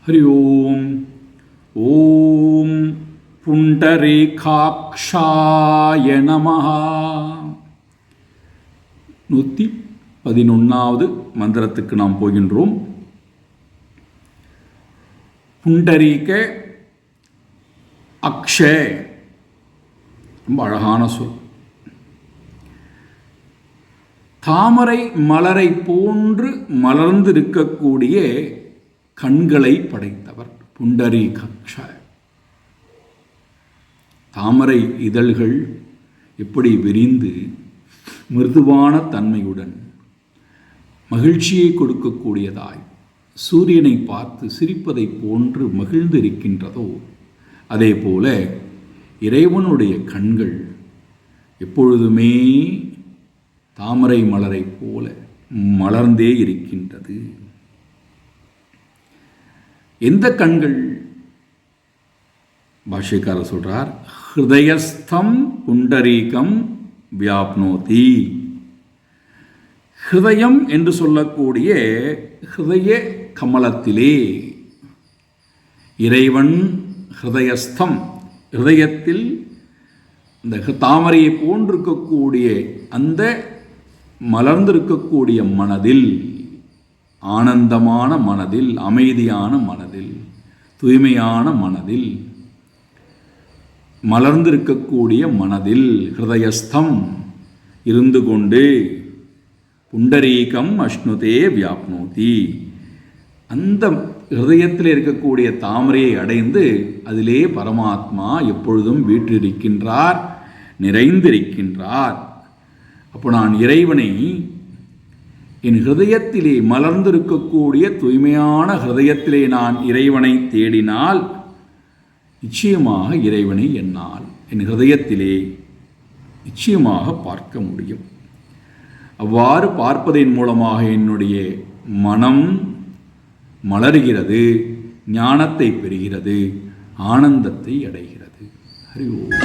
हरि ओम ओम पुंडरीकाक्षाय नमः 111வது மந்திரத்துக்கு நாம் போகின்றோம். புண்டரீக அக்ஷய, ரொம்ப அழகான சொல். தாமரை மலரை போன்று மலர்ந்திருக்கக்கூடிய கண்களை படைத்தவர் புண்டரீகாட்ச. தாமரை இதழ்கள் எப்படி விரிந்து மிருதுவான தன்மையுடன் மகிழ்ச்சியை கொடுக்கக்கூடியதாய் சூரியனை பார்த்து சிரிப்பதை போன்று மகிழ்ந்து இருக்கின்றதோ, அதே போல இறைவனுடைய கண்கள் எப்பொழுதுமே தாமரை மலரை போல மலர்ந்தே இருக்கின்றது. எந்த கண்கள்? பாஷ்யக்காரர் சொல்றார், ஹிருதயஸ்தம் புண்டரீகம் வியாப்னோதி. ஹிருதயம் என்று சொல்லக்கூடிய ஹிருதய கமலத்திலே இறைவன் ஹிருதயஸ்தம், ஹிருதயத்தில் இந்த தாமரையை போன்றிருக்கக்கூடிய அந்த மலர்ந்திருக்கக்கூடிய மனதில், ஆனந்தமான மனதில், அமைதியான மனதில், தூய்மையான மனதில், மலர்ந்திருக்கக்கூடிய மனதில் ஹிருதயஸ்தம் இருந்து கொண்டு புண்டரீகம் அஷ்ணுதே வியாப்னோதி, அந்த ஹிருதயத்தில் இருக்கக்கூடிய தாமரையை அடைந்து அதிலே பரமாத்மா எப்பொழுதும் வீற்றிருக்கின்றார், நிறைந்திருக்கின்றார். அப்போ நான் இறைவனை என் ஹிருதயத்திலே மலர்ந்திருக்கக்கூடிய தூய்மையான ஹிருதயத்திலே நான் இறைவனை தேடினால் நிச்சயமாக இறைவனை என்னால் என் ஹிருதயத்திலே நிச்சயமாக பார்க்க முடியும். அவ்வாறு பார்ப்பதன் மூலமாக என்னுடைய மனம் மலர்கிறது, ஞானத்தை பெறுகிறது, ஆனந்தத்தை அடைகிறது. ஹரி ஓம்.